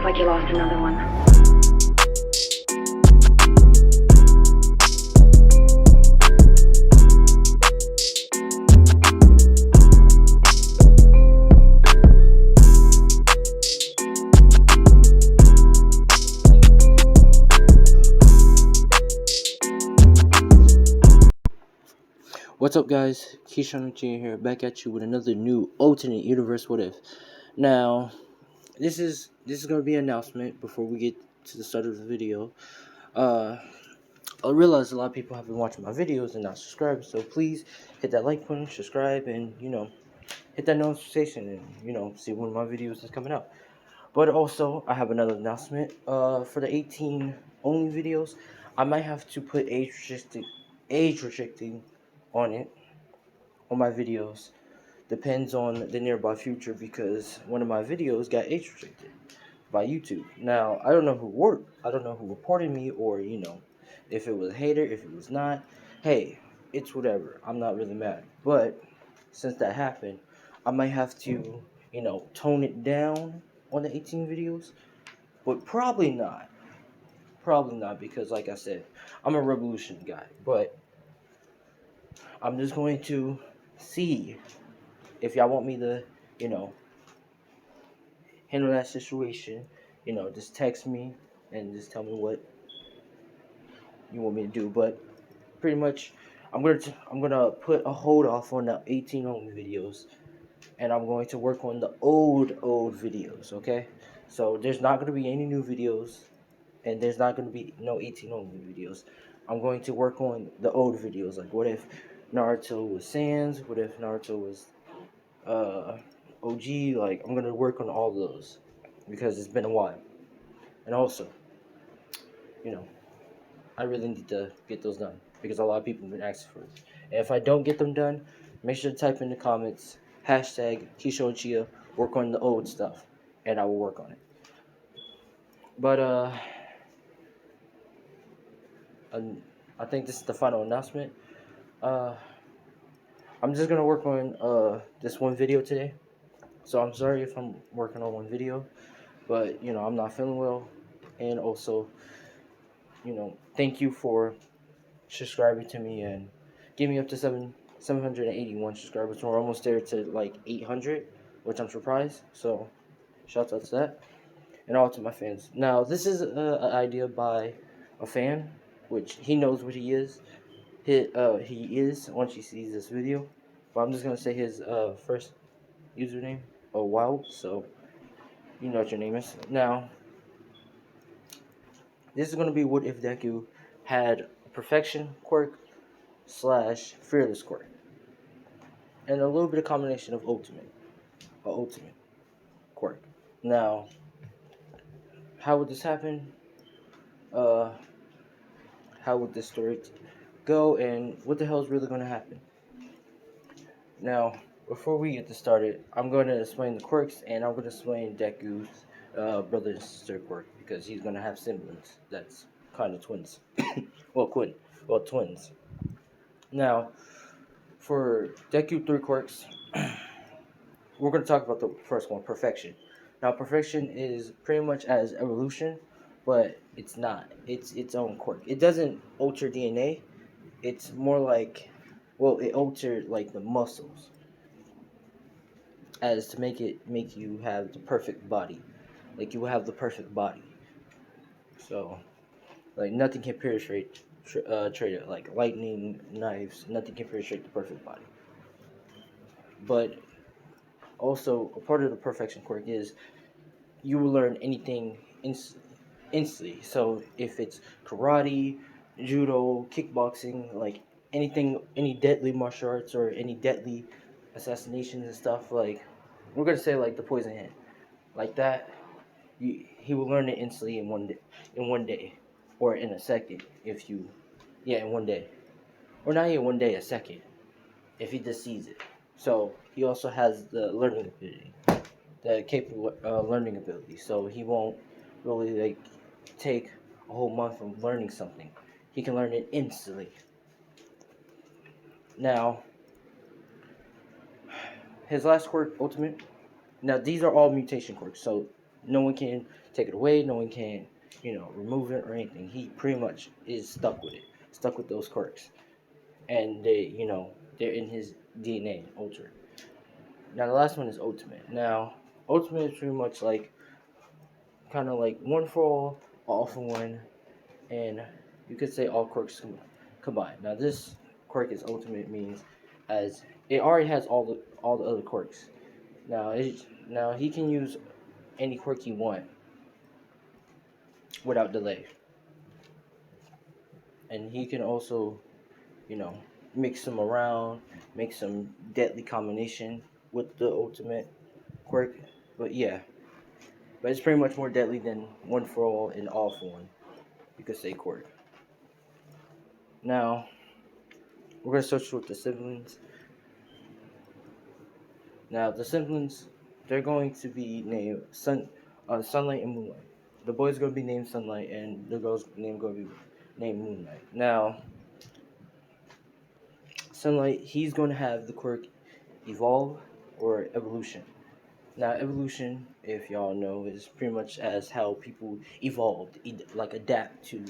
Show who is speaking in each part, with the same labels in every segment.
Speaker 1: like you lost another one.
Speaker 2: What's up, guys? Keyshawn here, back at you with another new alternate universe what if. Now, this is gonna be an announcement before we get to the start of the video. I realize a lot of people have been watching my videos and not subscribed, so please hit that like button, subscribe, and hit that notification, and see when my videos is coming out. But also, I have another announcement. For the 18 only videos, I might have to put age restricting on it. On my videos depends on the nearby future, because one of my videos got age restricted by YouTube. Now, I don't know who reported me, or if it was a hater, if it was not. Hey, it's whatever. I'm not really mad. But since that happened, I might have to tone it down on the 18 videos, but probably not. Probably not, because like I said, I'm a revolution guy. But I'm just going to see if y'all want me to, handle that situation. Just text me and just tell me what you want me to do. But pretty much, I'm gonna put a hold off on the 18 only videos, and I'm going to work on the old videos. Okay, so there's not gonna be any new videos, and there's not gonna be no 18 only videos. I'm going to work on the old videos, like what if Naruto was Sans, what if Naruto was OG. Like, I'm gonna work on all those because it's been a while. And also, I really need to get those done because a lot of people have been asking for it. And if I don't get them done, make sure to type in the comments hashtag Kishochia, work on the old stuff, and I will work on it. But I think this is the final announcement. I'm just gonna work on this one video today. So I'm sorry if I'm working on one video, but I'm not feeling well, and also thank you for subscribing to me and give me up to 781 subscribers. We're almost there to like 800, which I'm surprised. So shout out to that, and all to my fans. Now, this is an idea by a fan, which he knows what he is. He is once he sees this video, but I'm just gonna say his first username, wow. So you know what your name is. Now, this is gonna be what if Deku had perfection quirk / fearless quirk, and a little bit of combination of ultimate quirk. Now, how would this happen? How would this story go, and what the hell is really gonna happen? Now, before we get this started, I'm going to explain the quirks, and I'm going to explain Deku's brother and sister quirk, because he's going to have siblings that's kind of twins. Twins. Now, for Deku 3 quirks, we're going to talk about the first one, perfection. Now, perfection is pretty much as evolution, but it's not. It's its own quirk. It doesn't alter DNA. It's more like, it altered like the muscles, as to make you have the perfect body. Like, you have the perfect body. So, like, nothing can penetrate it. Like lightning, knives, nothing can penetrate the perfect body. But also, a part of the perfection quirk is you will learn anything instantly. So if it's karate, judo, kickboxing, like anything, any deadly martial arts or any deadly assassinations and stuff, like we're gonna say like the poison hand, like that, he will learn it instantly in one day, or in a second in one day, or not even one day, a second, if he just sees it. So he also has the learning ability, the capable learning ability. So he won't really like take a whole month of learning something. He can learn it instantly. Now, his last quirk, ultimate. Now, these are all mutation quirks. So No one can take it away. No one can, remove it or anything. He pretty much is stuck with it, stuck with those quirks, and they're in his DNA altered. Now the last one is ultimate. Now ultimate is pretty much like kind of like one for all for one, and you could say all quirks combined. Now this quirk is ultimate means as it already has all the other quirks. Now he can use any quirk he want without delay, and he can also you know mix them around, make some deadly combination with the ultimate quirk. But yeah, but it's pretty much more deadly than one for all and all for one. You could say quirk. Now we're gonna start with the siblings. Now the siblings, they're going to be named Sunlight and Moonlight. The boy's gonna be named Sunlight, and the girl's name gonna be named Moonlight. Now Sunlight, he's gonna have the quirk evolve or evolution. Now evolution, if y'all know, is pretty much as how people evolved, like adapt to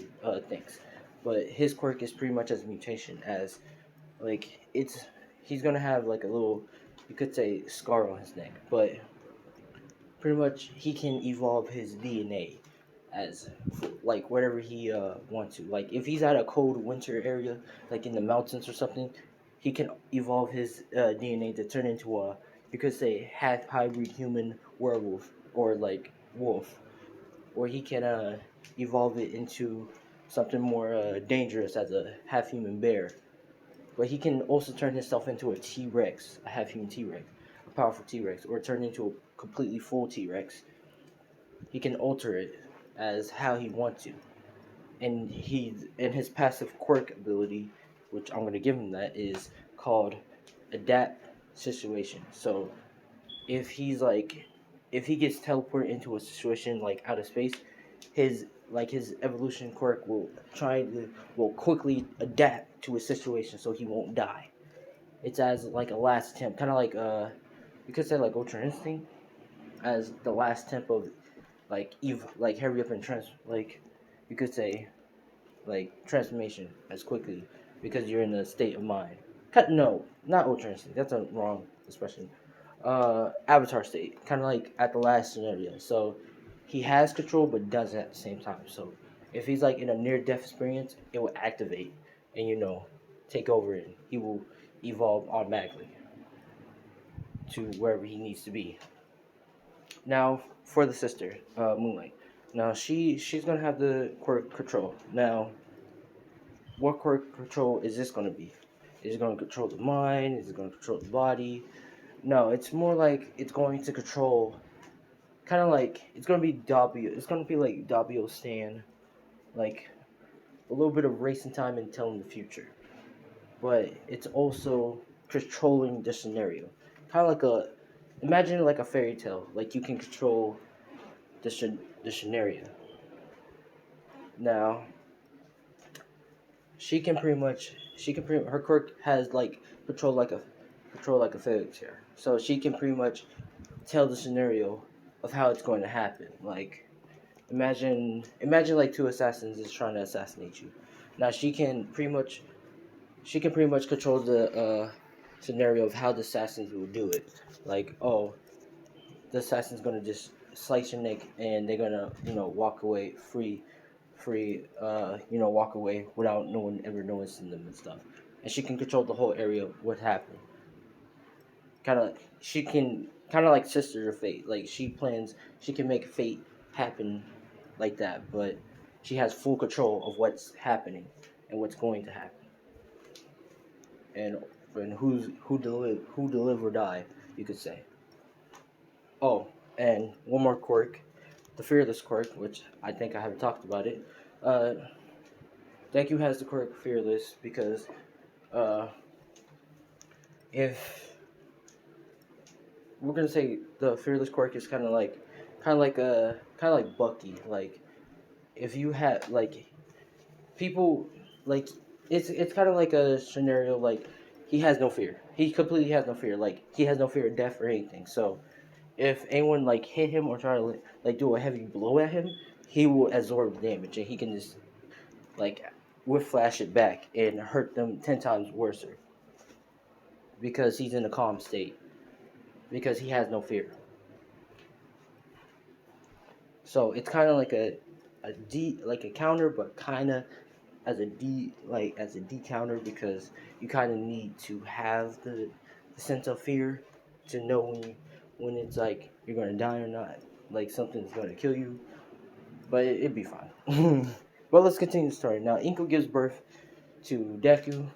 Speaker 2: things. But his quirk is pretty much as a mutation, as like he's gonna have like a little, you could say, scar on his neck, but pretty much he can evolve his DNA as like whatever he wants to. Like if he's at a cold winter area, like in the mountains or something, he can evolve his DNA to turn into a, you could say, half hybrid human werewolf or like wolf, or he can evolve it into something more dangerous as a half human bear. But he can also turn himself into a T Rex, a half human T Rex, a powerful T Rex, or turn into a completely full T Rex. He can alter it as how he wants to. And his passive quirk ability, which I'm gonna give him that, is called adapt situation. So if he's like if he gets teleported into a situation like out of space, his evolution quirk will quickly adapt to a situation so he won't die. It's as like a last attempt, kind of like you could say like Ultra Instinct, as the last attempt of like hurry up and like you could say like transformation as quickly because you're in a state of mind. Cut no, not Ultra Instinct. That's a wrong expression. Avatar state, kind of like at the last scenario. So he has control but doesn't at the same time. So if he's like in a near death experience, it will activate and take over and he will evolve automatically to wherever he needs to be. Now for the sister, Moonlight. Now she's gonna have the quirk control. Now what quirk control is this gonna be? Is it gonna control the mind? Is it gonna control the body? No, it's more like it's going to control, kind of like it's gonna be W. It's gonna be like W Stan, like a little bit of racing time and telling the future, but it's also controlling the scenario, kind of like imagine like a fairy tale, like you can control the scenario. Now her quirk has like control like a fairy tale, so she can pretty much tell the scenario of how it's going to happen. Like imagine like two assassins is trying to assassinate you. Now she can pretty much control the scenario of how the assassins will do it. Like, oh, the assassin's gonna just slice your neck and they're gonna walk away walk away without no one ever noticing them and stuff. And she can control the whole area of what happened. She can kind of like Sister of Fate. Like she can make fate happen like that, but she has full control of what's happening and what's going to happen, and who deliver or die, you could say. Oh, and one more quirk, the Fearless quirk, which I think I haven't talked about it. Uh, Deku has the quirk Fearless because uh, if we're gonna say the Fearless quirk is kind of like Bucky. Like if you had like people like it's kind of like a scenario like he has no fear. He completely has no fear. Like he has no fear of death or anything. So if anyone like hit him or try to like do a heavy blow at him, he will absorb damage and he can just like would flash it back and hurt them 10 times worse because he's in a calm state because he has no fear. So it's kind of like a counter, but kind of as a D counter because you kind of need to have the sense of fear to know when it's like you're gonna die or not, like something's gonna kill you. But it'd be fine. But let's continue the story. Now Inko gives birth to Deku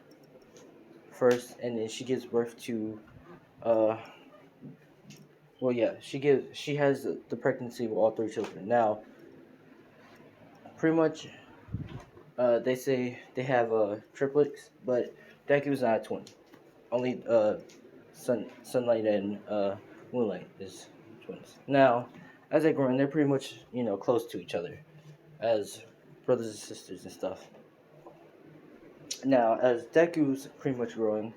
Speaker 2: first, and then she gives birth to uh well yeah she has the pregnancy with all three children. Now pretty much they say they have triplets, but Deku's not a twin. Only Sunlight and Moonlight is twins. Now, as they grow, and they're pretty much close to each other as brothers and sisters and stuff. Now, as Deku's pretty much growing,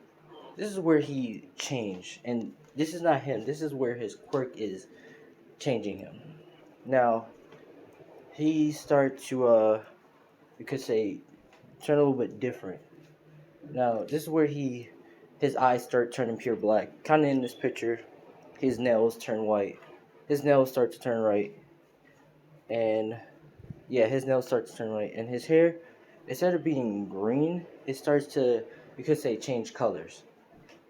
Speaker 2: this is where he changed, and this is not him. This is where his quirk is changing him. Now, he starts to you could say turn a little bit different. Now, this is where his eyes start turning pure black. Kind of in this picture, his nails turn white. His nails start to turn white. And, yeah, his nails start to turn white. And his hair, instead of being green, it starts to, you could say, change colors.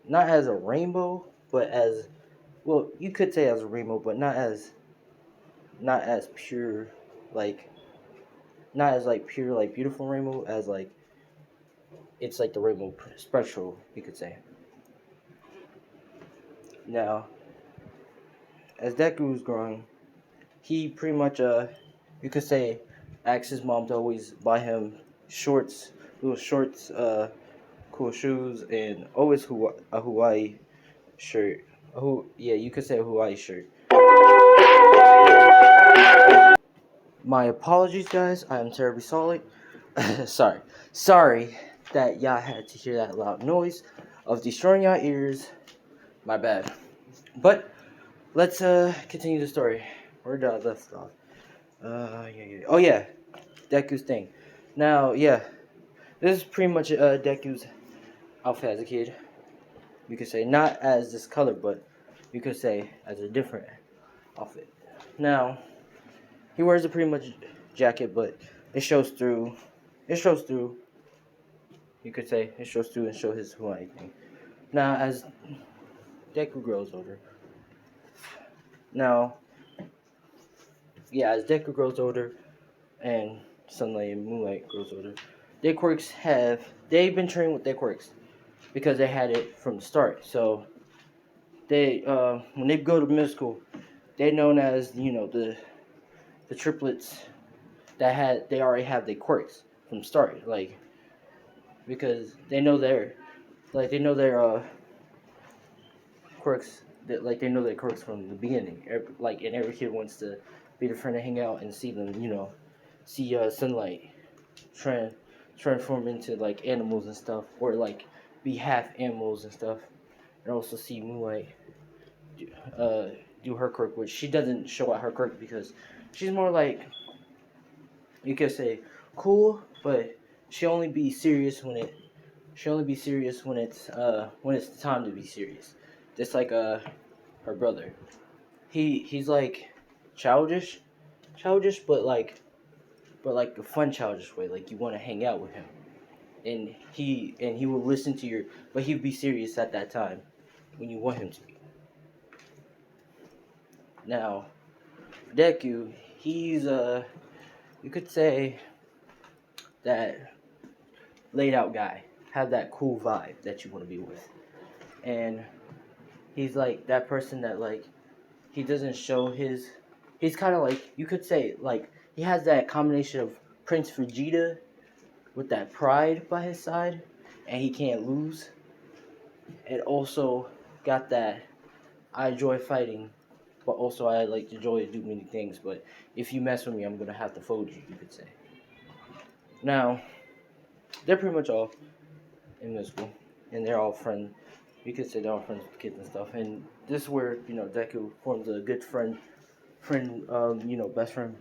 Speaker 2: Not as a rainbow, but as, well, you could say as a rainbow, but not as pure, like, not as, like, pure, like, beautiful rainbow, as, like, it's like the rainbow spectral, you could say. Now, as Deku was growing, he pretty much, you could say, asked his mom to always buy him shorts, little shorts, cool shoes, and always a Hawaii shirt. Yeah, you could say a Hawaii shirt. My apologies, guys. I am terribly sorry. Sorry that y'all had to hear that loud noise of destroying your ears. My bad. But let's continue the story. Where did I left off? Yeah. Oh yeah, Deku's thing. Now, yeah, this is pretty much Deku's outfit as a kid. You could say not as this color, but you could say as a different outfit. Now, he wears a pretty much jacket, but it shows through. It shows through. You could say it shows through and show his Hawaii thing. Now, as Deku grows older. Now, yeah, as Deku grows older, and Sunlight and Moonlight grows older, they've been trained with their quirks because they had it from the start. So they when they go to middle school, they're known as the triplets they already have their quirks from the start, like because they know their quirks that like they know their quirks from the beginning. And every kid wants to be their friend and hang out and see them, see Sunlight transform into like animals and stuff, or like be half animals and stuff, and also see Moonlight do her quirk, which she doesn't show out her quirk because she's more like you could say cool, but she only be serious when it's time to be serious. Just like her brother, he's like childish, but like a fun childish way, like you want to hang out with him, and he will listen to your, but he'll be serious at that time when you want him to be. Now, Deku, he's you could say that laid out guy, have that cool vibe that you want to be with, and he's like that person that like he doesn't show his. He's kind of like you could say like he has that combination of Prince Vegeta with that pride by his side, and he can't lose, and also got that I enjoy fighting, but also I like the joy to do many things. But if you mess with me, I'm gonna have to fold you. You could say. Now, they're pretty much all in middle school, and they're all friends. You could say they're all friends with kids and stuff. And this is where Deku forms a good best friend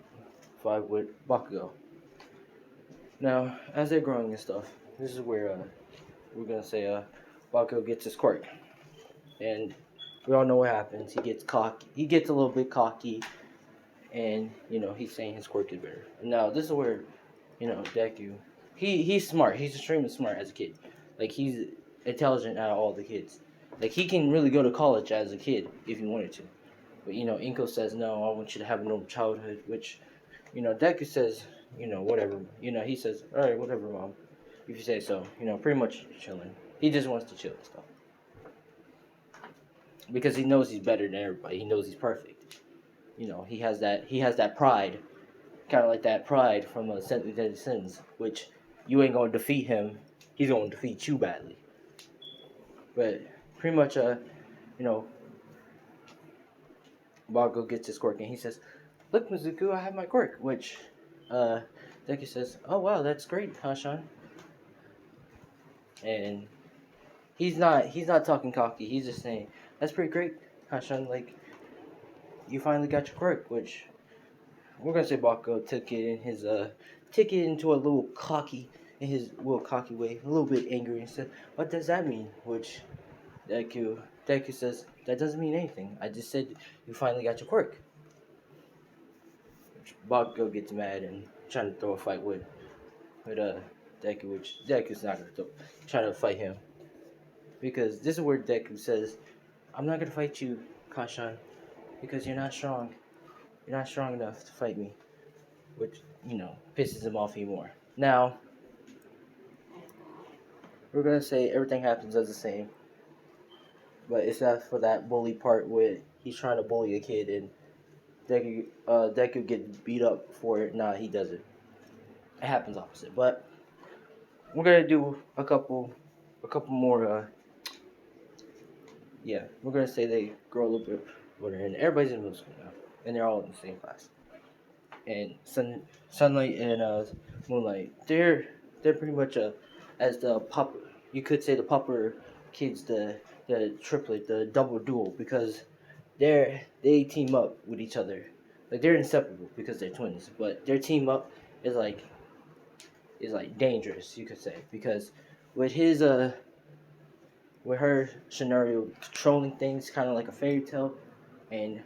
Speaker 2: vibe with Bakugo. Now, as they're growing and stuff, this is where we're gonna say Bakugo gets his quirk, and we all know what happens. He gets cocky. He gets a little bit cocky, and he's saying his quirk is better. Now, this is where Deku, he's smart. He's extremely smart as a kid. Like he's intelligent out of all the kids. Like he can really go to college as a kid if he wanted to. But Inko says no. I want you to have a normal childhood. Which Deku says whatever. He says all right, whatever, mom. If you say so. Pretty much chilling. He just wants to chill and stuff because he knows he's better than everybody. He knows he's perfect. He has that pride, kind of like that pride from Sentinel Deadly Sins, which you ain't gonna defeat him. He's gonna defeat you badly. But pretty much, you know, Bago gets his quirk and he says, "Look, Mizuku, I have my quirk." Which, Deku says, "Oh wow, that's great, Hashan." And he's not talking cocky. He's just saying, "That's pretty great, Hashan. Like, you finally got your quirk." Which we're gonna say Bakugo took it into a little cocky in his little cocky way, a little bit angry, and said, "What does that mean?" Which Deku says, "That doesn't mean anything. I just said you finally got your quirk." Which Bakugo gets mad and trying to throw a fight with Deku, which Deku's not gonna try to fight him because this is where Deku says, "I'm not gonna fight you, Kashan, because you're not strong. You're not strong enough to fight me." Which pisses him off even more. Now we're gonna say everything happens as the same, but it's not for that bully part where he's trying to bully a kid and Deku gets beat up for it. Nah, he doesn't. It happens opposite. But we're gonna do a couple more. We're gonna say they grow a little bit older, and everybody's in middle school now, and they're all in the same class. And Sunlight and Moonlight, they're pretty much as the pop. You could say the popper kids, the triplet, the double duel, because they team up with each other. Like they're inseparable because they're twins, but their team up is like dangerous, you could say, because with his with her scenario controlling things kind of like a fairy tale, and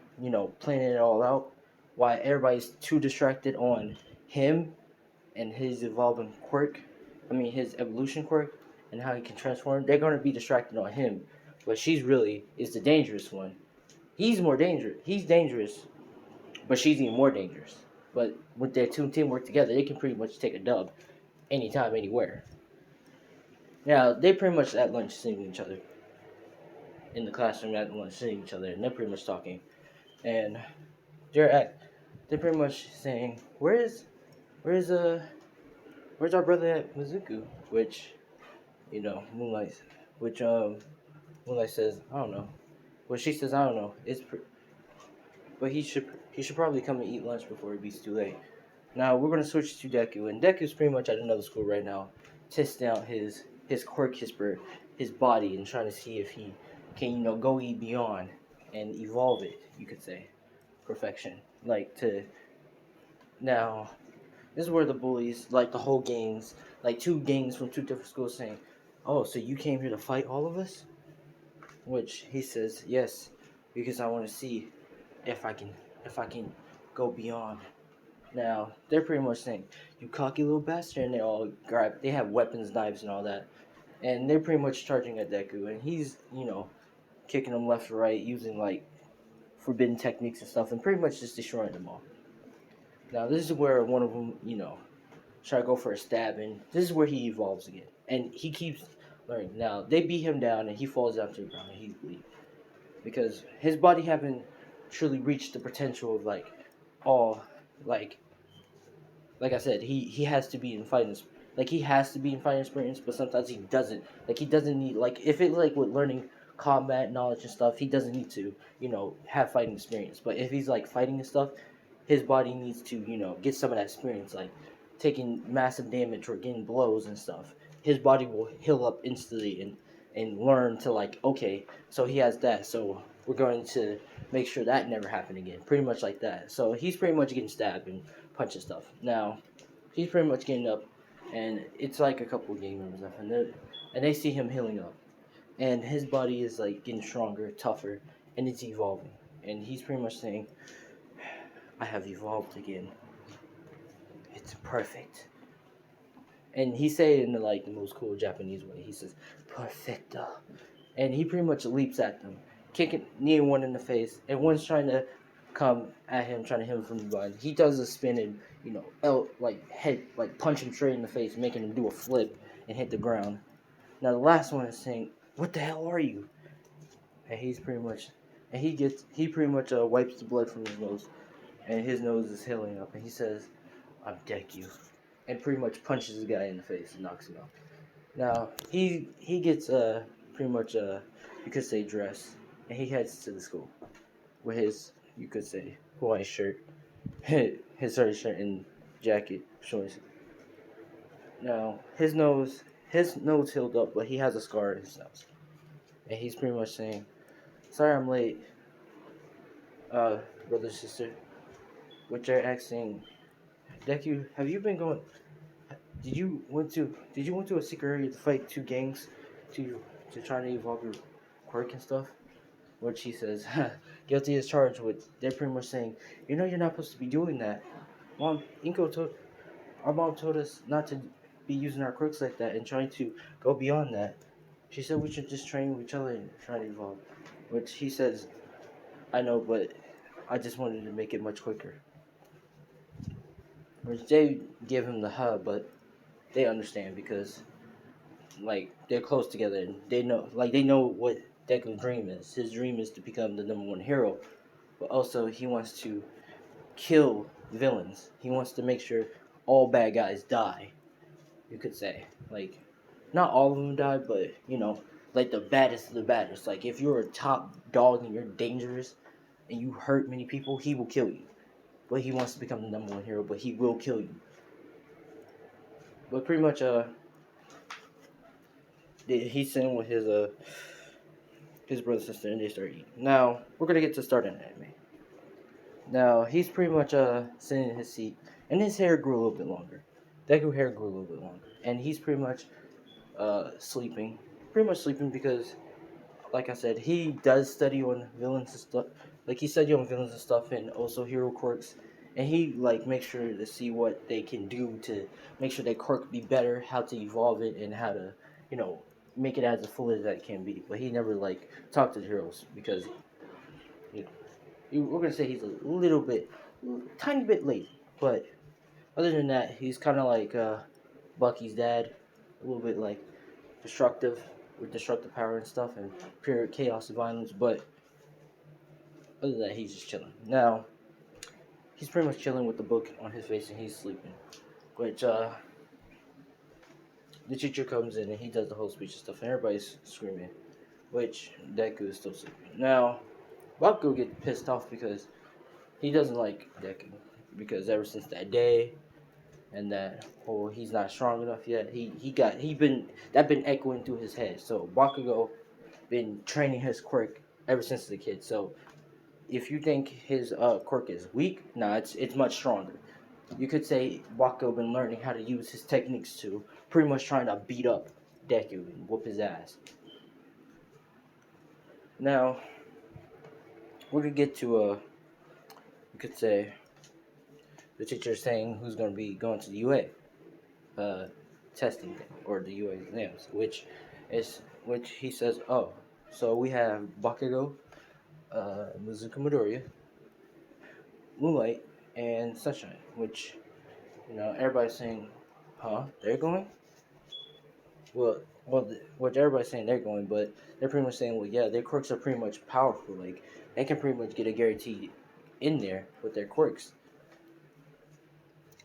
Speaker 2: planning it all out, while everybody's too distracted on him and his evolving quirk, his evolution quirk and how he can transform. They're going to be distracted on him, but she's really is the dangerous one. He's more dangerous. He's dangerous, but she's even more dangerous. But with their two teamwork together, they can pretty much take a dub anytime, anywhere. Now they pretty much at lunch seeing each other in the classroom at lunch seeing each other, and they're pretty much talking, and they're pretty much saying, where's our brother at Mizuku?" Which Moonlight, which Moonlight says, "I don't know." Well, she says, "I don't know. But he should probably come and eat lunch before it gets too late." Now we're gonna switch to Deku, and Deku's pretty much at another school right now, testing out his quirk, his body, and trying to see if he can go beyond and evolve it. You could say perfection. Like to now, this is where the bullies, like the whole gangs, like two gangs from two different schools, saying, "Oh, so you came here to fight all of us?" Which he says, "Yes, because I want to see if I can go beyond." Now they're pretty much saying, "You cocky little bastard," and they have weapons, knives, and all that, and they're pretty much charging at Deku, and he's kicking them left or right, using like forbidden techniques and stuff, and pretty much just destroying them all. Now this is where one of them, try to go for a stab, and this is where he evolves again, and he keeps learning. Now they beat him down, and he falls down to the ground, and he's bleeding because his body haven't truly reached the potential of all like like I said, he has to be in fighting. Like he has to be in fighting experience, but sometimes he doesn't. Like he doesn't need if it with learning combat knowledge and stuff, he doesn't need to have fighting experience. But if he's fighting and stuff, his body needs to get some of that experience, like taking massive damage or getting blows and stuff. His body will heal up instantly, and and learn to like, okay, so he has that, so we're going to make sure that never happened again. Pretty much like that. So he's pretty much getting stabbed and punching stuff. Now he's pretty much getting up, and it's like a couple of gang members left, and they see him healing up, and his body is like getting stronger, tougher, and it's evolving. And he's pretty much saying, "I have evolved again. It's perfect." And he say it in like the most cool Japanese way. He says, "Perfecto," and he pretty much leaps at them, kicking near one in the face, and one's trying to come at him, trying to hit him from behind. He does a spin and like head, like punch him straight in the face, making him do a flip and hit the ground. Now the last one is saying, "What the hell are you?" And he's pretty much, and he pretty much wipes the blood from his nose, and his nose is healing up, and he says, "I'm Deku," and pretty much punches the guy in the face and knocks him out. Now he gets pretty much you could say dressed, and he heads to the school with his, you could say, Hawaiian shirt, his sorry shirt and jacket showing. Now his nose healed up, but he has a scar in his nose, and he's pretty much saying, "Sorry, I'm late, brother sister." Which are asking, Deku, have you been going? Did you went to a secret area to fight two gangs, to to try to evolve your quirk and stuff? Which he says, guilty as charged. Which they're pretty much saying, you're not supposed to be doing that. Mom, our mom told us not to be using our quirks like that and trying to go beyond that. She said we should just train with each other and try to evolve. Which he says, I know, but I just wanted to make it much quicker. Which they give him the hug, but they understand because like they're close together and they know what Deku's dream is. His dream is to become the number one hero, but also he wants to kill villains. He wants to make sure all bad guys die. You could say like not all of them die, but like the baddest of the baddest. Like if you're a top dog and you're dangerous and you hurt many people, he will kill you. But he wants to become the number one hero, but he will kill you. But pretty much he's sitting with his brother and sister, and they start eating. Now we're gonna get to start an anime. Now he's pretty much sitting in his seat, and his hair grew a little bit longer. Deku hair grew a little bit longer, and he's pretty much sleeping. Pretty much sleeping because, like I said, he does study on villains and stuff. Like he studied on villains and stuff, and also hero quirks, and he like makes sure to see what they can do to make sure that quirk be better, how to evolve it, and how to you know make it as full as that can be. But he never like talked to the heroes because you know we're gonna say he's a little bit, tiny bit lazy. But other than that, he's kind of like Bucky's dad, a little bit like destructive with destructive power and stuff, and pure chaos and violence. But other than that, he's just chilling. Now he's pretty much chilling with the book on his face, and he's sleeping. Which the teacher comes in and he does the whole speech and stuff, and everybody's screaming. Which Deku is still sleeping. Now Bakugo gets pissed off because he doesn't like Deku because ever since that day and that he's not strong enough yet, he been echoing through his head. So Bakugo been training his quirk ever since the kid. So if you think his quirk is weak, nah, it's much stronger. You could say Bakugo been learning how to use his techniques to pretty much trying to beat up Deku and whoop his ass. Now we're gonna get to you could say the teacher saying who's gonna be going to the UA testing thing or the UA exams, which he says, oh, so we have Bakugo, Mizuka Midoriya, Moonlight, and Sunshine, which everybody's saying, huh? They're going? What everybody's saying they're going, but they're pretty much saying, well, yeah, their quirks are pretty much powerful. Like they can pretty much get a guarantee in there with their quirks.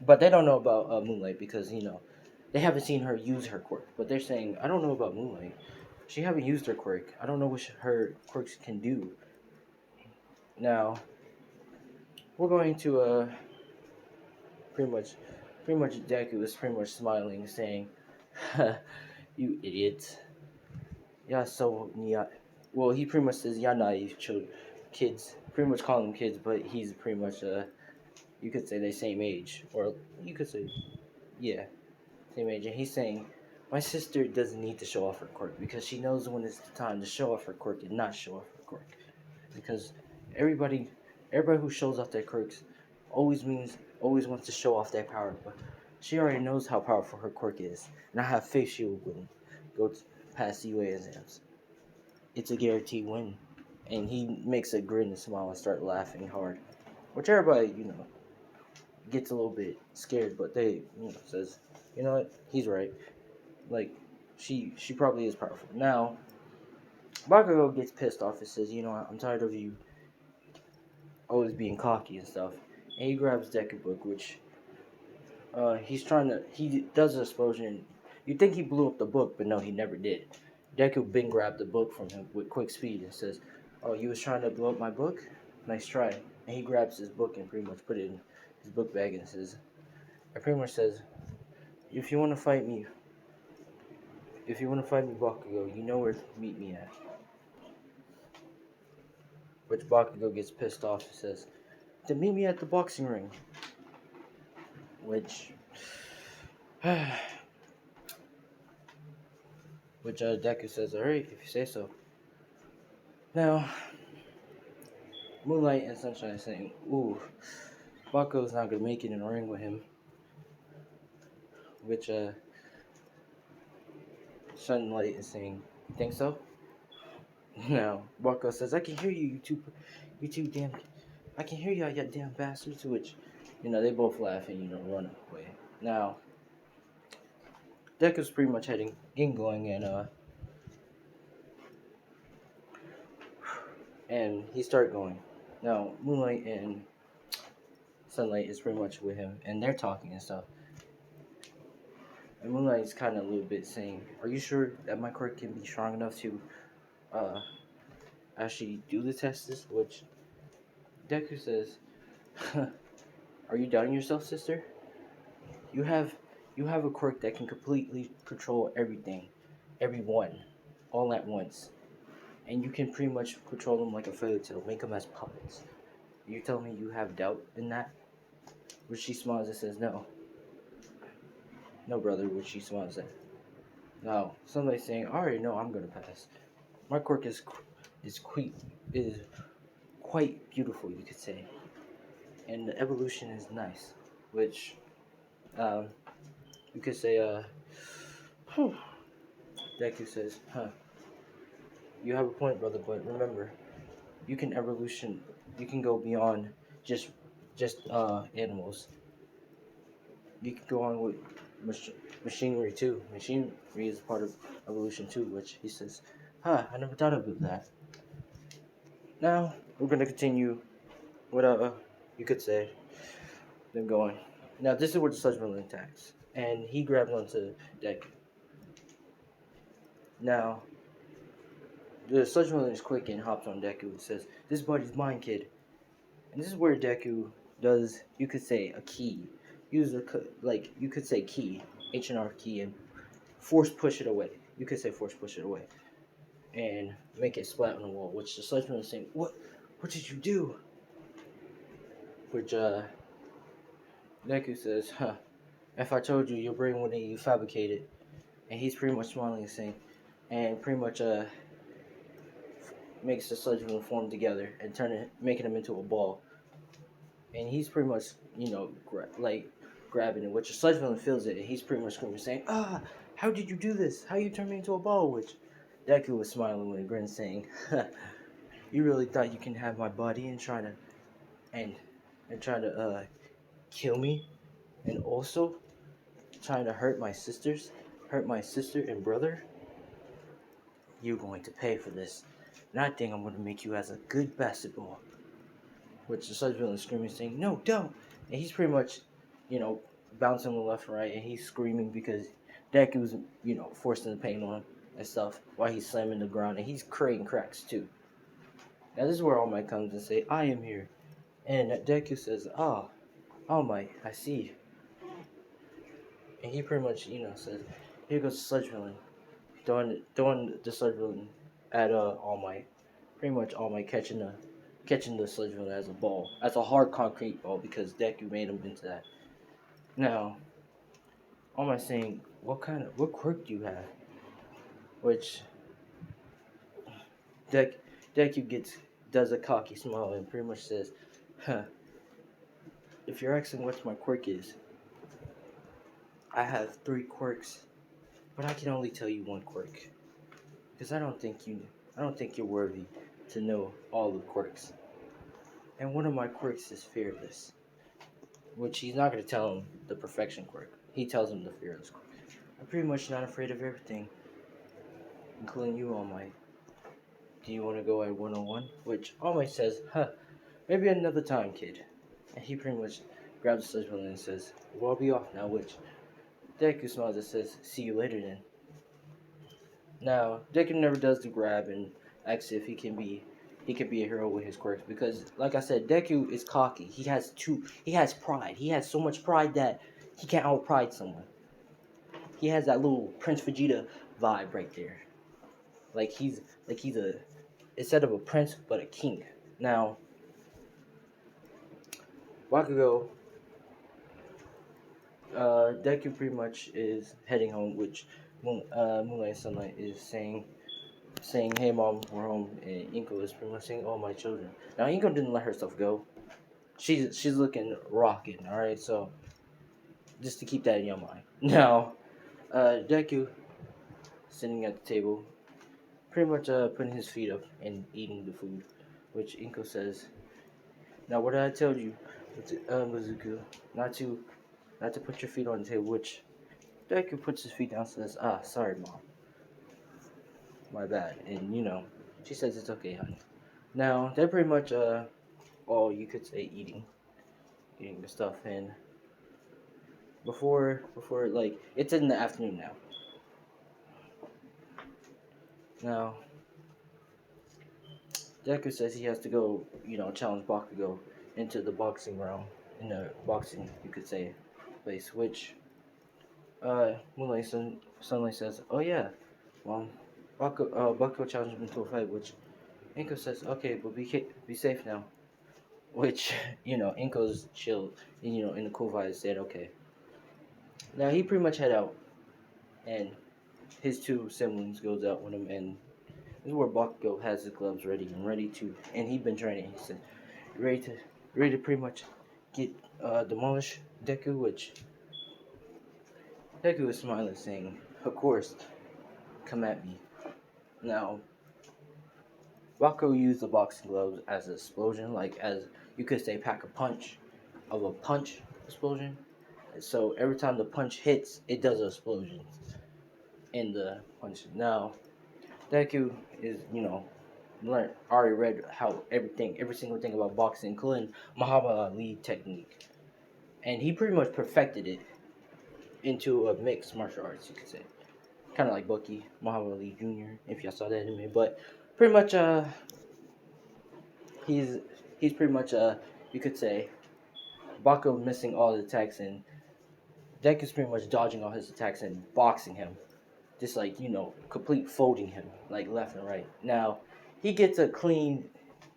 Speaker 2: But they don't know about Moonlight because they haven't seen her use her quirk. But they're saying, I don't know about Moonlight. She haven't used her quirk. I don't know what her quirks can do. Now we're going to pretty much Deku is pretty much smiling, saying, "You idiots." Yeah, so yeah. Well, he pretty much says, "Yeah, naive children, kids." Pretty much calling them kids, but he's pretty much you could say they same age, or you could say, yeah, same age. And he's saying, "My sister doesn't need to show off her quirk because she knows when it's the time to show off her quirk and not show off her quirk. Because everybody, everybody who shows off their quirks, always wants to show off their power, but she already knows how powerful her quirk is, and I have faith she will go past UA exams. It's a guaranteed win." And he makes a grin and smile and start laughing hard, which everybody gets a little bit scared, but they says, you know what, he's right. Like she probably is powerful. Now Bakugo gets pissed off and says, you know what, I'm tired of you always being cocky and stuff. And he grabs Deku book, which he does an explosion. You think he blew up the book, but no, he never did. Deku Bin grabbed the book from him with quick speed and says, "Oh, you was trying to blow up my book? Nice try." And he grabs his book and pretty much put it in his book bag and says, "I pretty much says, if you want to fight me, Bakugo, you know where to meet me at." Which Bakugo gets pissed off and says, "Then meet me at the boxing ring." Which, Deku says, "All right, if you say so." Now, Moonlight and Sunshine is saying, "Ooh, Bakugo's not gonna make it in a ring with him." Which Sunlight is saying, "You think so?" Now, Bakugo says, "I can hear you, you two damn, I can hear you damn bastards." To which, they both laugh and run away. Now, Deku's pretty much heading in, going, and he start going. Now, Moonlight and Sunlight is pretty much with him, and they're talking and stuff. And Moonlight's kind of a little bit saying, "Are you sure that my quirk can be strong enough to uh, actually do the tests?" Which Deku says, "Are you doubting yourself, sister? You have you have a quirk that can completely control everything, everyone, all at once, and you can pretty much control them like a fairy tale, make them as puppets. You tell me you have doubt in that?" Which she smiles and says, "No, no, brother." Which she smiles at. Now, somebody's saying, "I already know I'm gonna pass. My quirk is quite is quite beautiful, you could say, and the evolution is nice." Which you could say, Deku says, "Huh, you have a point, brother, but remember, you can evolution, you can go beyond just animals. You can go on with machinery too. Machinery is part of evolution too." Which he says, "Huh, I never thought about that." Now we're gonna continue with you could say, them going. Now this is where the Sludge Villain attacks, and he grabs onto Deku. Now the Sludge Villain is quick and hops on Deku and says, "This body's mine, kid." And this is where Deku does, you could say, a key. Use you could say key, H&R key, and force push it away. You could say force push it away. And make it splat on the wall, which the Sludge Villain is saying, What did you do?" Which, Deku says, "Huh, if I told you, your brain wouldn't you fabricate it." And he's pretty much smiling and saying, and pretty much, makes the Sludge Villain form together and making him into a ball. And he's pretty much, grabbing it, which the Sludge Villain feels it, and he's pretty much screaming, saying, "Ah, how did you do this? How you turn me into a ball?" Which Deku was smiling with a grin, saying, "You really thought you can have my body and and try to kill me, and also trying to hurt my sister and brother? You're going to pay for this. And I think I'm going to make you as a good basketball." Which the Sludge Villain is screaming, saying, "No, don't!" And he's pretty much, bouncing to left and right, and he's screaming because Deku's, forcing the pain on him and stuff while he's slamming the ground, and he's creating cracks too. Now this is where All Might comes and say, "I am here." And Deku says, "Ah, All Might, I see." And he pretty much, says, "Here goes the Sludge Villain. throwing the sludge villain at All Might. Pretty much All Might catching the sludge villain as a ball, as a hard concrete ball because Deku made him into that. Now, All Might saying, what quirk do you have? Which Dek, Deku does a cocky smile and pretty much says, huh, if you're asking what my quirk is, I have three quirks, but I can only tell you one quirk. Because I don't think you're worthy to know all the quirks. And one of my quirks is fearless. Which he's not gonna tell him the perfection quirk. He tells him the fearless quirk. I'm pretty much not afraid of everything, including you, All Might. Do you want to go at 101? Which All Might says, huh, maybe another time, kid. And he pretty much grabs the sludge villain and says, well, I'll be off now, which Deku smiles and says, see you later then. Now, Deku never does the grab and asks if he can be a hero with his quirks because, like I said, Deku is cocky. He has pride. He has so much pride that he can't outpride someone. He has that little Prince Vegeta vibe right there. Like he's a instead of a prince but a king. Now, Bakugo, Deku pretty much is heading home, which Moonlight and Sunlight is saying, "Hey mom, we're home," and Inko is pretty much saying, "Oh my children." Now Inko didn't let herself go. She's looking rocking. All right, so just to keep that in your mind. Now, Deku sitting at the table, pretty much putting his feet up and eating the food, which Inko says, "Now what did I tell you, Mizuku? Not to put your feet on the table." Which Deku puts his feet down and says, "Ah, sorry, mom, my bad." And she says it's okay, honey. Now they're pretty much all you could say eating the stuff, and before like it's in the afternoon now. Now Deku says he has to go, challenge Bakugo into the boxing realm, in the boxing you could say place, which Moonlight Sunlight says, "Oh yeah, well, Bakugo challenged him to a fight," which Inko says, "Okay, but be safe now." Which Inko's chill, in the cool vibe said, "Okay." Now he pretty much head out, and his two siblings goes out with him, and this is where Bakugo has his gloves and he's been training. He said, ready to pretty much get demolish Deku, which Deku is smiling, saying, "Of course, come at me." Now, Bakugo used the boxing gloves as an explosion, like as you could say, pack a punch of a punch explosion. So every time the punch hits, it does an explosion in the punch. Now, Deku is, already read how every single thing about boxing, including Muhammad Ali technique, and he pretty much perfected it into a mixed martial arts, you could say, kind of like Bucky Muhammad Ali Jr. If y'all saw that in me, but pretty much he's pretty much you could say Bakugo missing all the attacks and Deku's pretty much dodging all his attacks and boxing him, just like complete folding him like left and right. Now he gets a clean.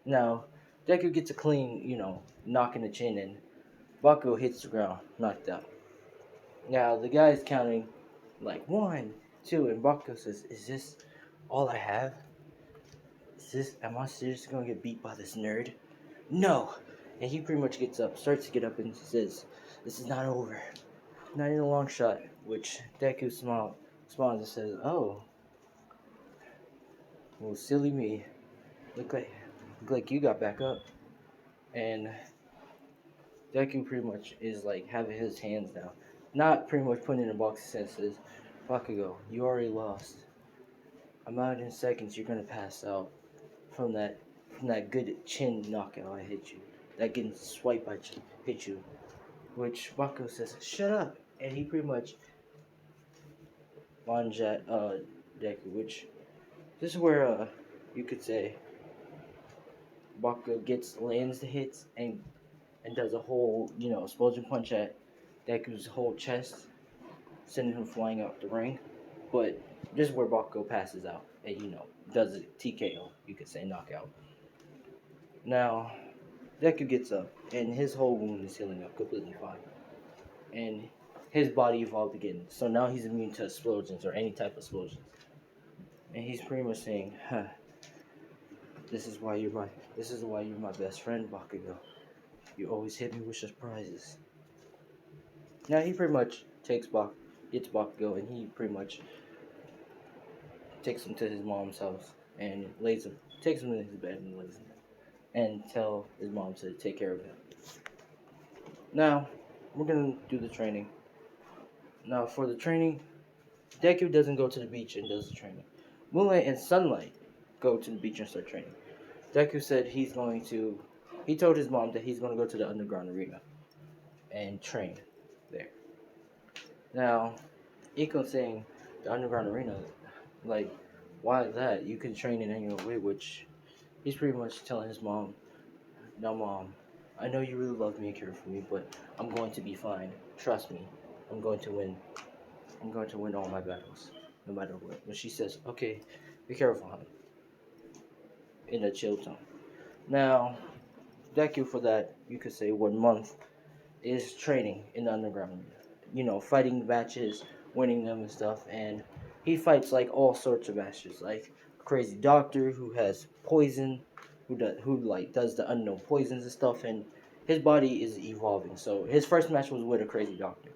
Speaker 2: Now Deku gets a clean, knock in the chin, and Bakugo hits the ground, knocked out. Now the guy is counting like 1, 2, and Bakugo says, "Is this all I have? Am I seriously gonna get beat by this nerd? No!" And he pretty much starts to get up, and says, "This is not over. Not in a long shot." Which Deku smiles and says, "Oh, well, silly me. Look like you got back up." And Deku pretty much is like having his hands down, not pretty much putting in a box and says, "Bakugo, you already lost. I'm out in seconds. You're gonna pass out from that good chin knockout I hit you. That getting swipe I hit you." Which Bakugo says, "Shut up," and he pretty much lunge at Deku. Which this is where you could say Bakugo lands the hits and does a whole explosion punch at Deku's whole chest, sending him flying out the ring. But This is where Bakugo passes out and does a TKO. You could say knockout. Now Deku gets up and his whole wound is healing up completely fine, and his body evolved again. So now he's immune to explosions or any type of explosions. And he's pretty much saying, huh, this is why you're my best friend, Bakugo. You always hit me with surprises. Now he pretty much gets Bakugo, and he pretty much takes him to his mom's house and takes him in his bed and lays him, and tell his mom to take care of him. Now we're gonna do the training. Now for the training, Deku doesn't go to the beach and does the training. Moonlight and Sunlight go to the beach and start training. Deku said he told his mom that he's going to go to the underground arena and train there. Now, Iko's saying the underground arena, like, why that? You can train in any other way, which he's pretty much telling his mom, now mom, I know you really love me and care for me, but I'm going to be fine. Trust me. I'm going to win. I'm going to win all my battles, no matter what. But she says, okay, be careful, hon. In a chill tone. Now, Deku for that, you could say 1 month, is training in the underground. Fighting matches, winning them and stuff. And he fights like all sorts of matches, like a crazy doctor who has poison, who does the unknown poisons and stuff. And his body is evolving. So his first match was with a crazy doctor.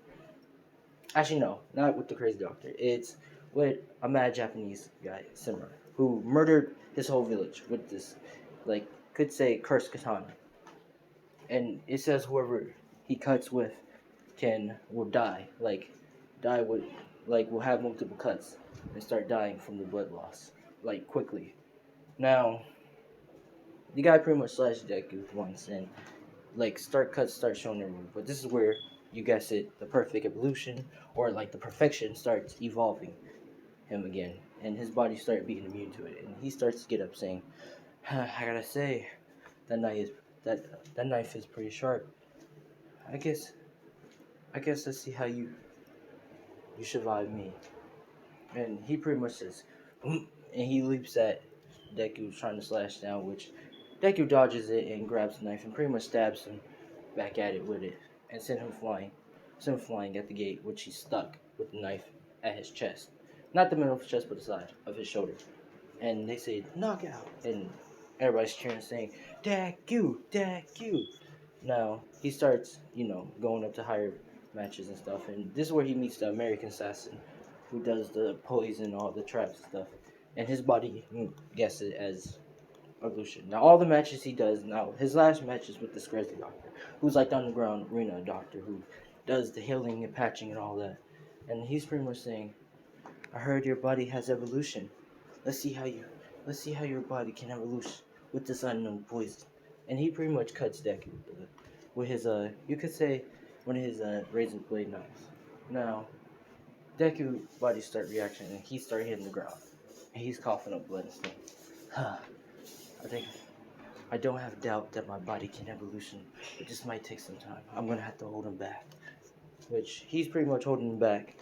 Speaker 2: Actually, no, not with the crazy doctor. It's with a mad Japanese guy, Simmer, who murdered his whole village with this, like, could say cursed katana. And it says whoever he cuts with will die, will have multiple cuts and start dying from the blood loss, like quickly. Now, the guy pretty much slashed Deku once, and cuts start showing their move. But this is where you guess it, the perfect evolution or like the perfection starts evolving him again, and his body started being immune to it, and he starts to get up saying, I gotta say, that knife is that knife is pretty sharp. I guess let's see how you survive me. And he pretty much says, and he leaps at Deku trying to slash down, which Deku dodges it and grabs the knife and pretty much stabs him back at it with it and send him flying. Send him flying at the gate, which he's stuck with the knife at his chest. Not the middle of his chest, but the side of his shoulder. And they say, knockout. And everybody's cheering, saying, Deku, Deku. Now, he starts, going up to higher matches and stuff. And this is where he meets the American assassin, who does the poison, all the traps and stuff. And his body gets it as evolution. Now, all the matches he does, now, his last match is with the crazy doctor, who's like the underground arena doctor, who does the healing and patching and all that. And he's pretty much saying, I heard your body has evolution. Let's see how your body can evolution with this unknown poison. And he pretty much cuts Deku with his you could say one of his razor blade knives. Now, Deku body start reaction and he start hitting the ground. And he's coughing up blood and stuff. I don't have doubt that my body can evolution, but this might take some time. I'm gonna have to hold him back. Which he's pretty much holding him back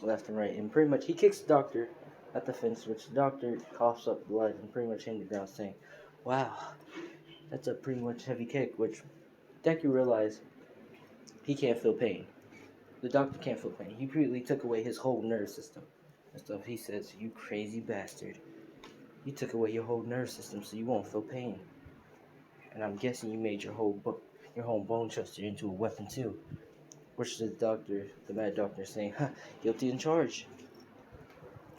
Speaker 2: left and right. And pretty much he kicks the doctor at the fence, which the doctor coughs up blood and pretty much hitting the ground saying, wow, that's a pretty much heavy kick, which Deku realized he can't feel pain. The doctor can't feel pain. He immediately took away his whole nerve system and stuff. He says, you crazy bastard. You took away your whole nerve system so you won't feel pain. And I'm guessing you made your whole bone chester into a weapon too. Which the mad doctor, saying, guilty in charge.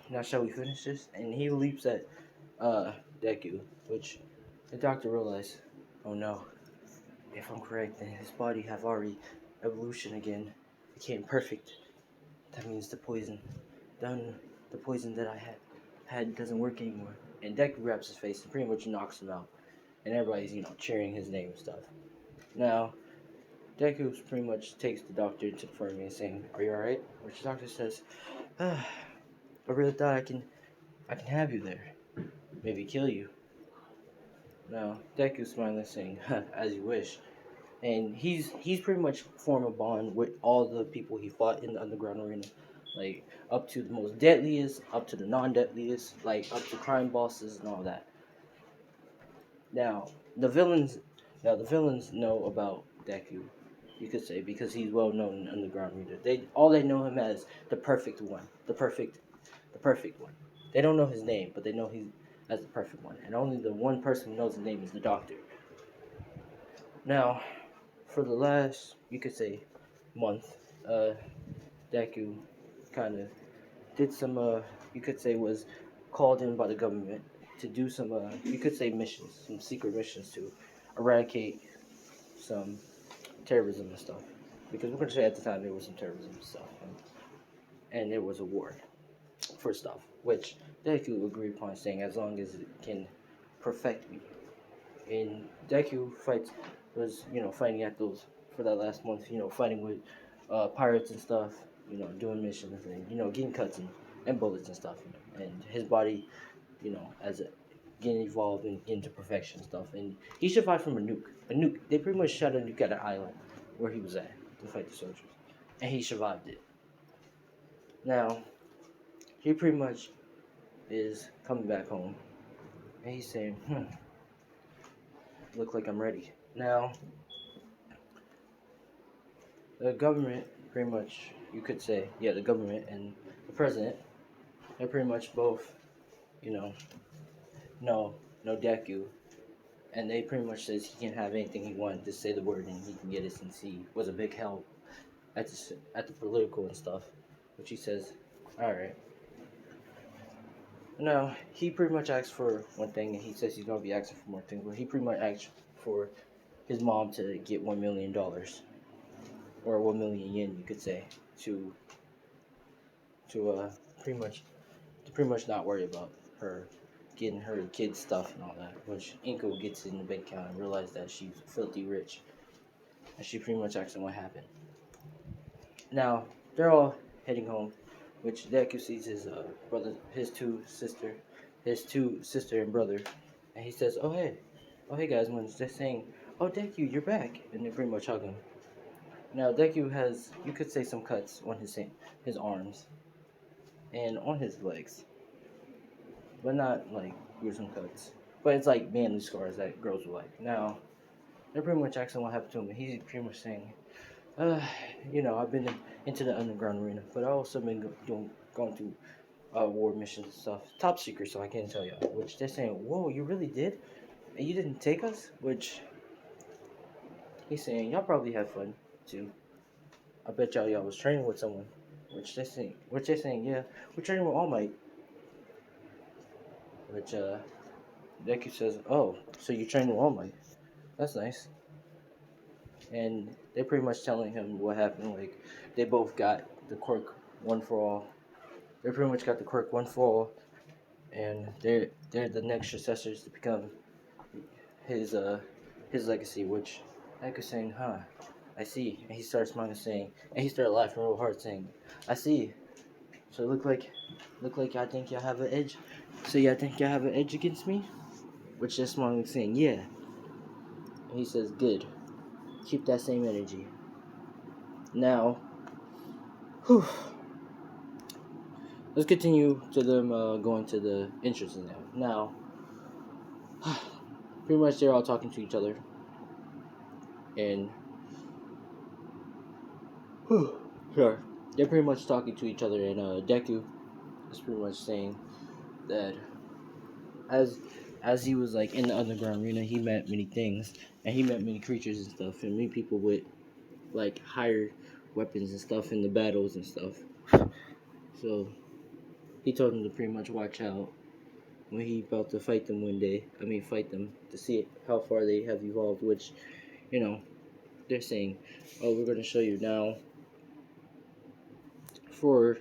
Speaker 2: Now shall we finish this? And he leaps at Deku, which the doctor realized, oh no, if I'm correct, then his body have already evolution again, became perfect. That means the poison that I had doesn't work anymore. And Deku grabs his face and pretty much knocks him out. And everybody's, cheering his name and stuff. Now, Deku pretty much takes the doctor to the infirmary saying, are you alright? Which the doctor says, I really thought I can have you there. Maybe kill you. Now, Deku's smiling saying, as you wish. And he's pretty much formed a bond with all the people he fought in the underground arena. like up to the most deadliest, up to the non-deadliest, like up to crime bosses and all that. Now the villains, now the villains know about Deku, you could say, because he's well known in underground reader. They know him as the perfect one, the perfect one. They don't know his name, but they know he's as the perfect one, and only the one person who knows his name is the Doctor. Now, for the last, you could say, month, Deku kind of did some, you could say, was called in by the government to do some, you could say, missions, some secret missions to eradicate some terrorism and stuff. Because we're going to say at the time there was some terrorism and stuff, and there was a war for stuff, which Deku agreed upon, saying as long as it can perfect me. And Deku was fighting at those for that last month, fighting with pirates and stuff, doing missions and getting cuts and bullets and stuff, and his body, as a getting evolved and getting to perfection and stuff. And he survived from a nuke. A nuke. They pretty much shot a nuke at an island where he was at to fight the soldiers, and he survived it. Now he pretty much is coming back home, and he's saying, "Look like I'm ready." Now the government, pretty much, you could say, yeah, the government and the president, they're pretty much both, you know, no, no Deku, and they pretty much says he can have anything he wanted. Just say the word and he can get it, since he was a big help at the political and stuff, which he says, all right. Now he pretty much asked for one thing, and he says he's gonna be asking for more things, but he pretty much asked for his mom to get $1 million, or 1 million yen, you could say, to to pretty much pretty much not worry about her getting her kids stuff and all that. Which Inko gets in the bank account and realizes that she's filthy rich, and she pretty much asks him what happened. Now they're all heading home, which Deku sees his brother, his two sister and brother, and he says, oh hey guys," when they're saying, "Oh Deku, you're back," and they pretty much hug him. Now Deku has, you could say, some cuts on his arms and on his legs, but not like gruesome cuts. But it's like manly scars that girls will like. Now they're pretty much asking what happened to him, and he's pretty much saying, uh, I've been into the underground arena, but I also been going through war missions and stuff, top secret, so I can't tell y'all. Which they're saying, whoa, you really did, and you didn't take us? Which he's saying, y'all probably had fun too. I bet y'all was training with someone. Which they're saying, yeah, we're training with All Might. Which Deku says, "Oh, so you trained with All Might? That's nice." And they're pretty much telling him what happened. Like they both got the quirk one for all. They pretty much got the quirk one for all, and they're the next successors to become his his legacy. Which Deku's saying, "Huh, I see." And he starts smiling, saying, and he started laughing real hard, saying, "I see. So look like y'all think y'all have an edge. So y'all think y'all have an edge against me?" Which is smiling, saying, "Yeah." And he says, "Good. Keep that same energy." Now, whew, let's continue to them going to the entrances now. Now, pretty much they're all talking to each other, and sure, they're pretty much talking to each other, and Deku is pretty much saying that as he was like in the underground arena, he met many things, and he met many creatures and stuff, and many people with like higher weapons and stuff in the battles and stuff. So he told him to pretty much watch out when he about to fight them one day. I mean, fight them to see how far they have evolved. Which, they're saying, "Oh, we're gonna show you now." For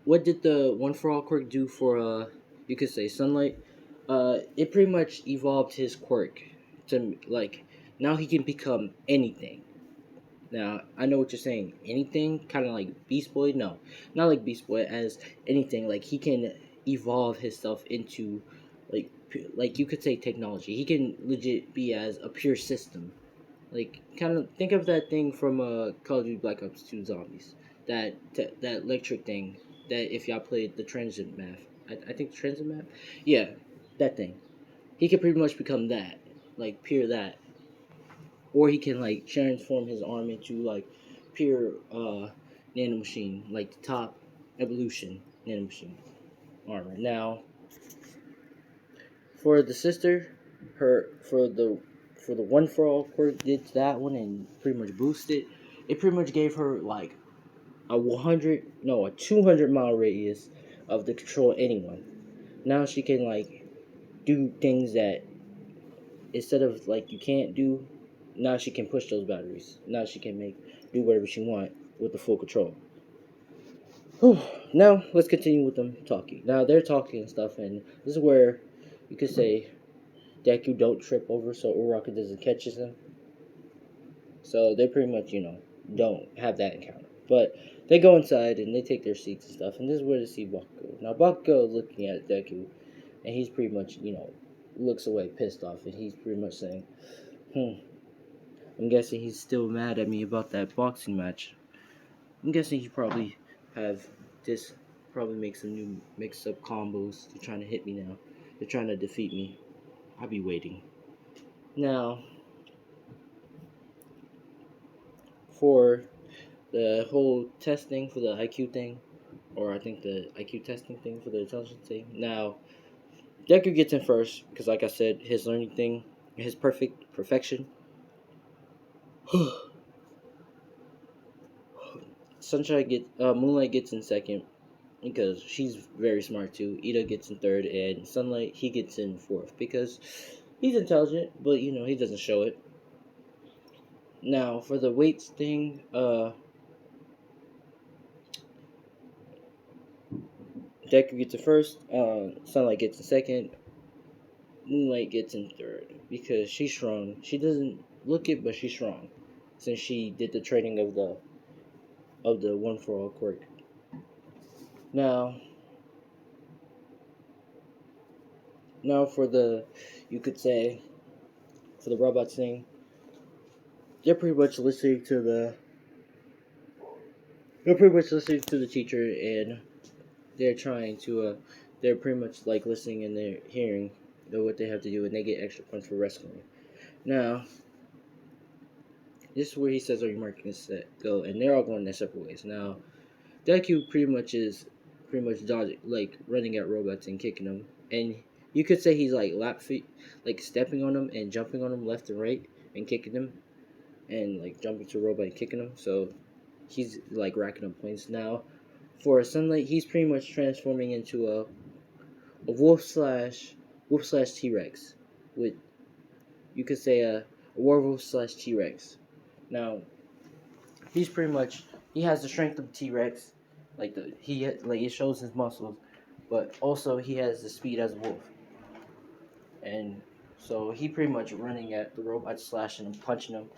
Speaker 2: what did the One for All quirk do for you could say sunlight? It pretty much evolved his quirk to like now he can become anything. Now, I know what you're saying. Anything? Kind of like Beast Boy? No. Not like Beast Boy, as anything. Like, he can evolve his stuff into, like you could say technology. He can legit be as a pure system. Like, kind of, think of that thing from Call of Duty Black Ops 2 Zombies. that electric thing. That if y'all played the transit map, I think the transit map, yeah, that thing. He can pretty much become that, like pure that, or he can like transform his arm into like pure nanomachine, like the top evolution nanomachine armor. Now, for the sister, her for the one for all quirk did that one and pretty much boosted. It pretty much gave her like a 200-mile radius of the control anyone. Now she can like do things that instead of like you can't do. Now she can push those boundaries. Now she can do whatever she want with the full control. Whew. Now let's continue with them talking. Now they're talking and stuff, and this is where you could say Deku don't trip over so Uraka doesn't catches them. So they pretty much don't have that encounter. But they go inside and they take their seats and stuff, and this is where they see Bakugo. Now Bakugo is looking at Deku, and he's pretty much looks away pissed off, and he's pretty much saying, I'm guessing he's still mad at me about that boxing match. I'm guessing he probably have this probably make some new mix up combos. They're trying to hit me now. They're trying to defeat me. I'll be waiting. Now for the whole testing for the IQ thing, or I think the IQ testing thing for the intelligence thing. Now Deku gets in first because like I said, his learning thing, his perfection. Moonlight gets in second because she's very smart too. Ida gets in third, and Sunlight he gets in fourth because he's intelligent, but he doesn't show it. Now for the weights thing, Deku gets in first, Sunlight gets in second, Moonlight gets in third because she's strong. She doesn't look it, but she's strong since she did the training of the one for all quirk. Now for the you could say for the robots thing, they're pretty much listening to the teacher, and they're trying to they're pretty much like listening and they're hearing what they have to do, and they get extra points for rescuing. Now this is where he says, "Are you marking this set? Go," and they're all going their separate ways. Now Deku is pretty much dodging, like running at robots and kicking them, and you could say he's like lap feet, like stepping on them and jumping on them left and right and kicking them, and like jumping to a robot and kicking them. So he's like racking up points. Now for Sunlight, he's pretty much transforming into a wolf slash T-Rex with you could say a werewolf slash T-Rex. Now he's pretty much he has the strength of T-Rex, like it shows his muscles, but also he has the speed as a wolf, and so he pretty much running at the robot, slashing and punching them,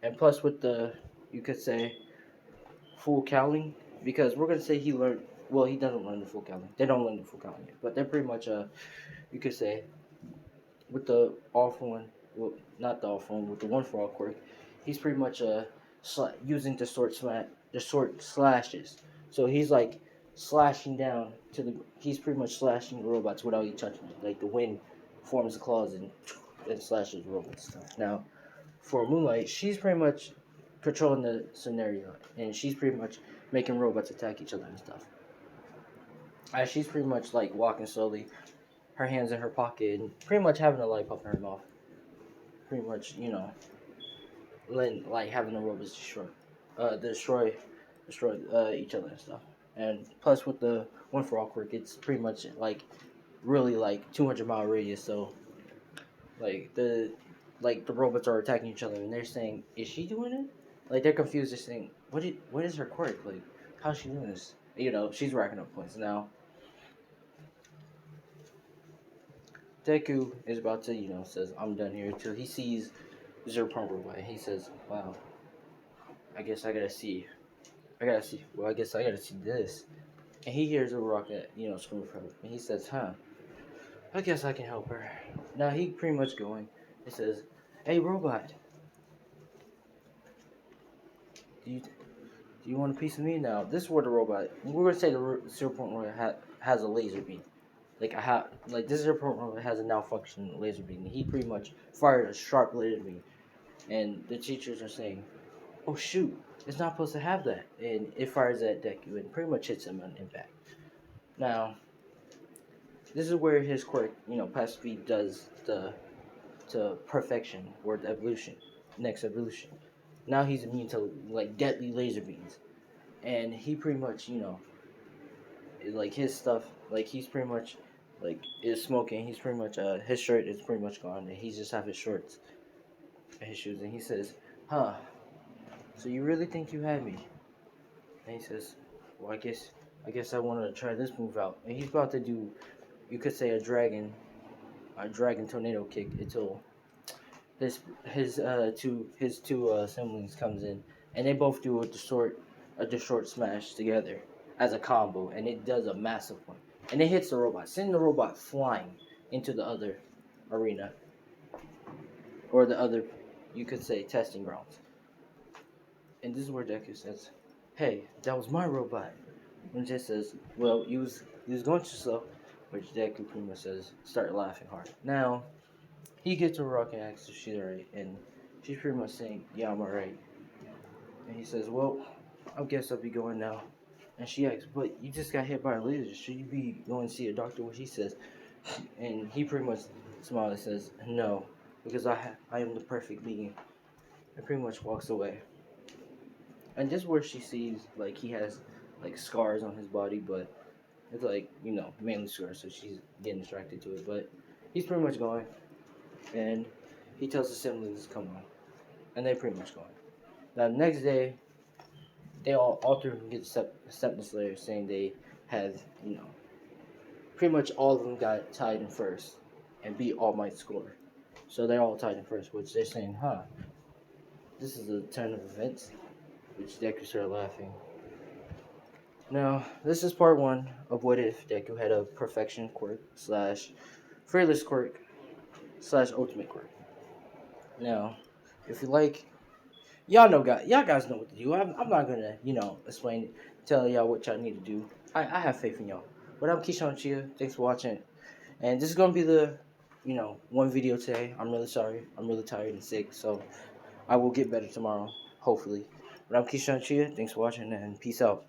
Speaker 2: and plus with the you could say full cowling, because we're gonna say he learned. Well, he doesn't learn the full cowling. They don't learn the full cowling, but they're pretty much you could say with the all for one. Well, not the all for one with the one for all quirk. He's pretty much using the sword slashes. So he's like slashing down to the. He's pretty much slashing the robots without you touching it. Like the wind forms the claws and slashes the robots. Now, for Moonlight, she's pretty much controlling the scenario, and she's pretty much making robots attack each other and stuff. She's pretty much like walking slowly, her hands in her pocket, and pretty much having a light pop in her mouth. Pretty much, like having the robots destroy each other and stuff. And plus with the one for all quirk, it's pretty much like really like 200-mile radius. So the robots are attacking each other, and they're saying, "Is she doing it?" Like they're confused. They're saying, What is her quirk? Like, how's she doing this?" She's racking up points now. Deku is about to, says, "I'm done here," until he sees Zero Point Robot. He says, "Wow, I guess I gotta see. Well, I guess I gotta see this." And he hears a rocket, screaming for help. And he says, "Huh, I guess I can help her." Now he pretty much going. He says, "Hey, robot, do Do you want a piece of me? Now, this is where the robot. We're gonna say the 0.1 has a laser beam. Like this 0.1 has a malfunctioning laser beam. He pretty much fired a sharp laser beam, and the teachers are saying, "Oh shoot, it's not supposed to have that," and it fires at Deku and pretty much hits him on impact. Now, this is where his quirk, past speed does the to perfection or the evolution, next evolution. Now he's immune to like deadly laser beams, and he pretty much, like his stuff, like he's pretty much like is smoking. He's pretty much his shirt is pretty much gone, and he just have his shorts and his shoes, and he says, "Huh? So you really think you had me?" And he says, "Well, I guess I wanted to try this move out." And he's about to do, you could say a dragon tornado kick until his two siblings comes in, and they both do a short smash together as a combo, and it does a massive one, and it hits the robot, sending the robot flying into the other arena, or the other, you could say, testing grounds. And this is where Deku says, "Hey, that was my robot." And Jay says, "Well, you was going too slow," which Deku pretty much says, "Start laughing hard." Now he gets a rock and asks if she's alright, and she's pretty much saying, "Yeah, I'm alright." And he says, "Well, I guess I'll be going now." And she asks, "But you just got hit by a laser. Should you be going to see a doctor?" What he says, and he pretty much smiles and says, "No, because I am the perfect being," and pretty much walks away. And just where she sees like he has like scars on his body, but it's like mainly scars, so she's getting distracted to it. But he's pretty much going, and he tells the siblings to come on, and they pretty much going. Now the next day, they all three of them get acceptance letters saying they have pretty much all of them got tied in first and beat All Might's score. So they're all tied in first, which they're saying, "Huh, this is a turn of events," which Deku started laughing. Now, this is part one of What If Deku had a perfection quirk slash fearless quirk slash ultimate quirk. Now, if you like, y'all guys know what to do. I'm not gonna, explain it, tell y'all what y'all need to do. I have faith in y'all. But I'm Keyshawn Chia. Thanks for watching. And this is gonna be the, one video today. I'm really sorry. I'm really tired and sick, so I will get better tomorrow, hopefully. But I'm Keyshawn Chia. Thanks for watching, and peace out.